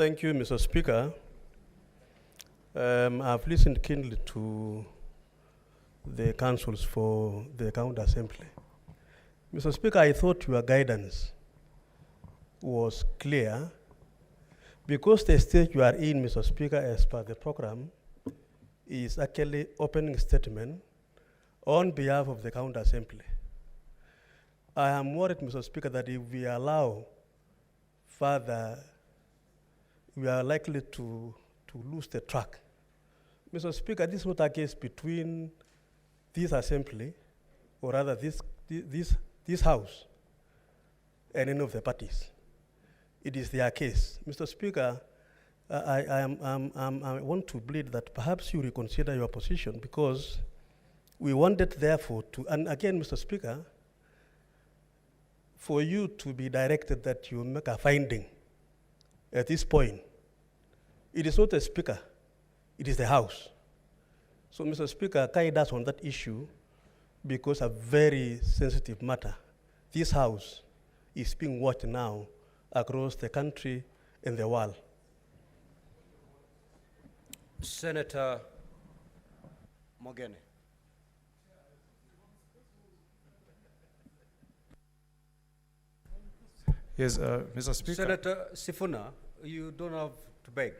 Thank you, Mr. Speaker. I've listened keenly to the councils for the County Assembly. Mr. Speaker, I thought your guidance was clear because the stage you are in, Mr. Speaker, as per the program, is actually opening statement on behalf of the County Assembly. I am worried, Mr. Speaker, that if we allow further, we are likely to lose the track. Mr. Speaker, this is not a case between this assembly, or rather this house, and any of the parties. It is their case. Mr. Speaker, I want to plead that perhaps you reconsider your position, because we wanted therefore to, and again, Mr. Speaker, for you to be directed that you make a finding at this point. It is not the Speaker, it is the House. So, Mr. Speaker, guide us on that issue, because a very sensitive matter. This House is being watched now across the country and the world. Senator Mogene. Yes, Mr. Speaker. Senator Sifuna, you don't have to beg.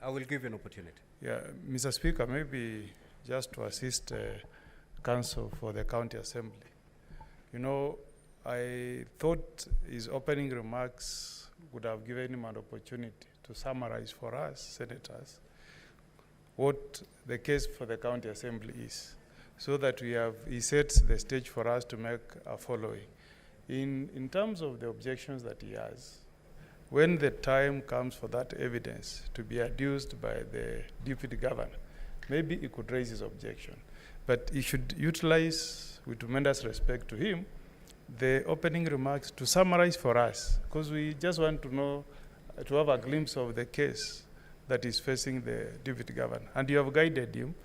I will give you an opportunity. Yeah, Mr. Speaker, maybe just to assist Council for the County Assembly. You know, I thought his opening remarks would have given him an opportunity to summarize for us, senators, what the case for the County Assembly is, so that he sets the stage for us to make a following. In terms of the objections that he has, when the time comes for that evidence to be adduced by the deputy governor, maybe he could raise his objection. But he should utilize, with tremendous respect to him, the opening remarks to summarize for us, because we just want to know, to have a glimpse of the case that is facing the deputy governor. And you have guided him.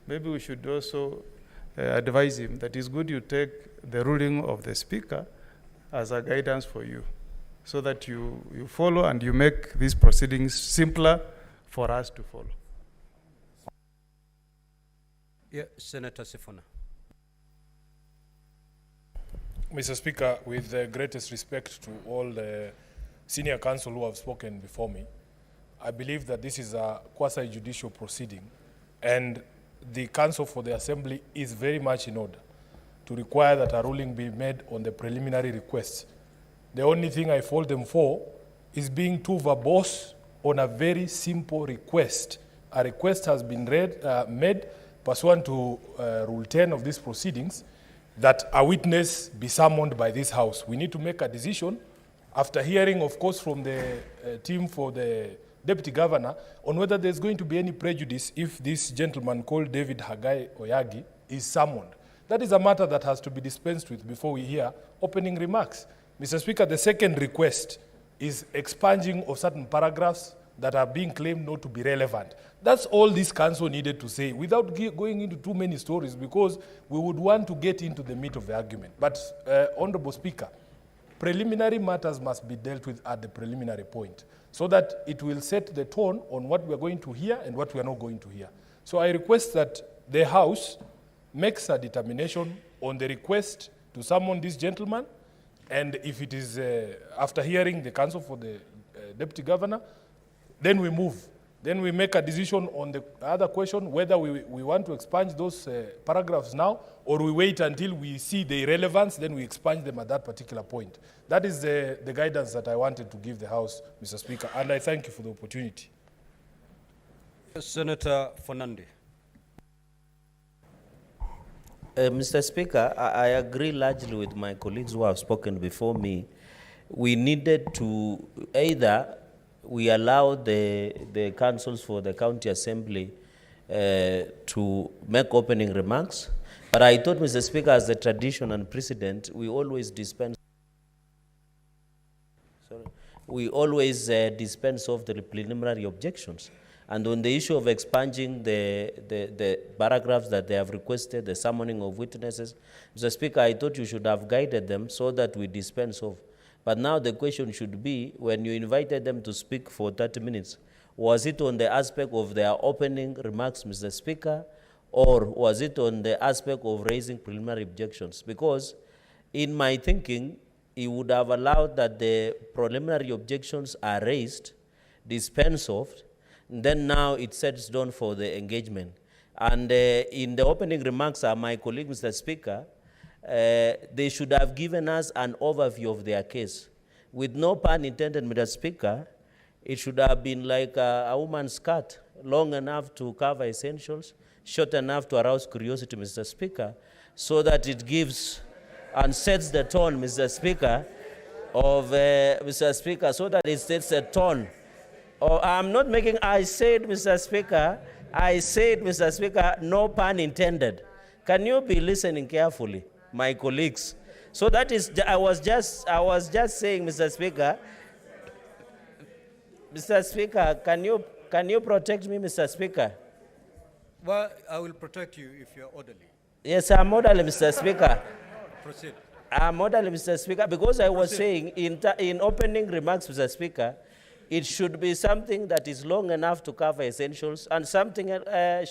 Maybe we should also advise him that it's good you take the ruling of the Speaker as a guidance for you, so that you follow and you make these proceedings simpler for us to follow. Yeah, Senator Sifuna. Mr. Speaker, with the greatest respect to all the senior counsel who have spoken before me, I believe that this is a quasi-judicial proceeding, and the Council for the Assembly is very much in order to require that a ruling be made on the preliminary requests. The only thing I fault them for is being too verbose on a very simple request. A request has been made pursuant to Rule 10 of these proceedings that a witness be summoned by this House. We need to make a decision after hearing, of course, from the team for the Deputy Governor on whether there's going to be any prejudice if this gentleman called David Hagai Oyagi is summoned. That is a matter that has to be dispensed with before we hear opening remarks. Mr. Speaker, the second request is expunging of certain paragraphs that are being claimed not to be relevant. That's all this council needed to say, without going into too many stories, because we would want to get into the meat of the argument. But, Honorable Speaker, preliminary matters must be dealt with at the preliminary point, so that it will set the tone on what we are going to hear and what we are not going to hear. So I request that the House makes a determination on the request to summon this gentleman, and if it is after hearing the counsel for the Deputy Governor, then we move. Then we make a decision on the other question, whether we want to expunge those paragraphs now, or we wait until we see the irrelevance, then we expunge them at that particular point. That is the guidance that I wanted to give the House, Mr. Speaker, and I thank you for the opportunity. Senator Fernandez. Mr. Speaker, I agree largely with my colleagues who have spoken before me. We needed to either we allow the councils for the County Assembly to make opening remarks, but I thought, Mr. Speaker, as the tradition and precedent, we always dispense. We always dispense of the preliminary objections. And on the issue of expunging the paragraphs that they have requested, the summoning of witnesses, Mr. Speaker, I thought you should have guided them so that we dispense of. But now the question should be, when you invited them to speak for 30 minutes, was it on the aspect of their opening remarks, Mr. Speaker, or was it on the aspect of raising preliminary objections? Because in my thinking, he would have allowed that the preliminary objections are raised, dispensed of, then now it sets down for the engagement. And in the opening remarks, my colleague, Mr. Speaker, they should have given us an overview of their case. With no pun intended, Mr. Speaker, it should have been like a woman's skirt, long enough to cover essentials, short enough to arouse curiosity, Mr. Speaker, so that it gives and sets the tone, Mr. Speaker, of Mr. Speaker, so that it sets a tone. Oh, I'm not making, I said, Mr. Speaker, Mr. Speaker, no pun intended. Can you be listening carefully, my colleagues? So that is, I was just saying, Mr. Speaker, can you protect me, Mr. Speaker? Well, I will protect you if you're orderly. Yes, I'm orderly, Mr. Speaker. Proceed. I'm orderly, Mr. Speaker, because I was saying in opening remarks, Mr. Speaker, it should be something that is long enough to cover essentials and something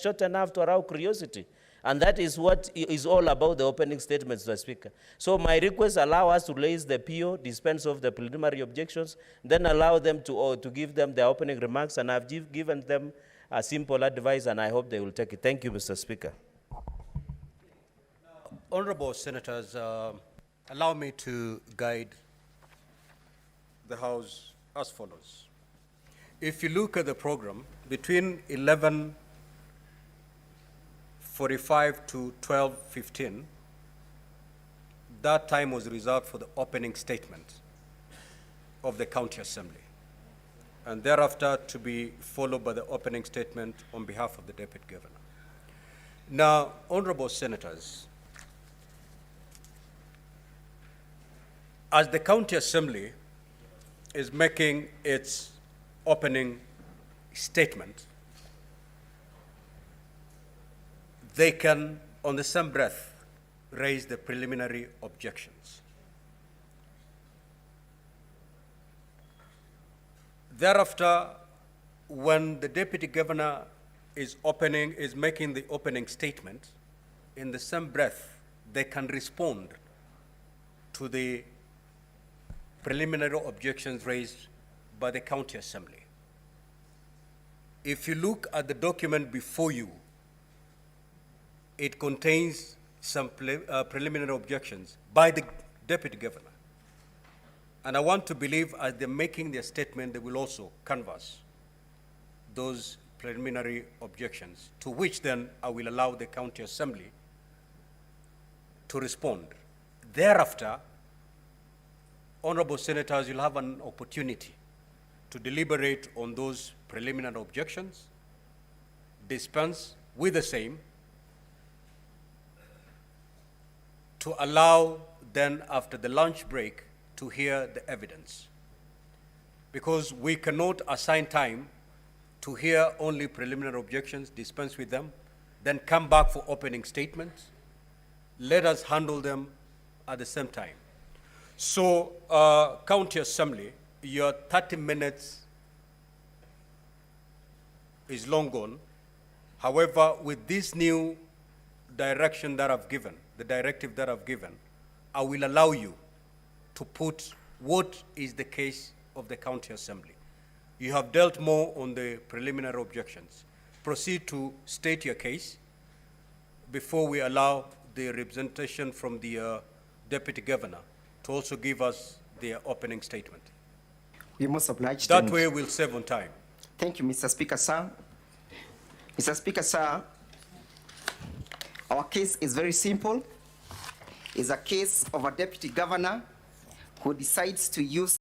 short enough to arouse curiosity. And that is what is all about the opening statement, Mr. Speaker. So my request, allow us to raise the PO, dispense of the preliminary objections, then allow them to give them their opening remarks, and I've given them a simple advice, and I hope they will take it. Thank you, Mr. Speaker. Honorable Senators, allow me to guide the House as follows. If you look at the program, between 11:45 to 12:15, that time was reserved for the opening statement of the County Assembly, and thereafter to be followed by the opening statement on behalf of the Deputy Governor. Now, Honorable Senators, as the County Assembly is making its opening statement, they can, on the same breath, raise the preliminary objections. Thereafter, when the Deputy Governor is making the opening statement, in the same breath, they can respond to the preliminary objections raised by the County Assembly. If you look at the document before you, it contains some preliminary objections by the Deputy Governor. And I want to believe as they're making their statement, they will also canvass those preliminary objections, to which then I will allow the County Assembly to respond. Thereafter, Honorable Senators, you'll have an opportunity to deliberate on those preliminary objections, dispense with the same, to allow then after the lunch break to hear the evidence. Because we cannot assign time to hear only preliminary objections, dispense with them, then come back for opening statements. Let us handle them at the same time. So, County Assembly, your 30 minutes is long gone. However, with this new direction that I've given, the directive that I've given, I will allow you to put what is the case of the County Assembly. You have dealt more on the preliminary objections. Proceed to state your case before we allow the representation from the Deputy Governor to also give us their opening statement. We must oblige. That way we'll save on time. Thank you, Mr. Speaker, sir. Mr. Speaker, sir, our case is very simple. It's a case of a Deputy Governor who decides to use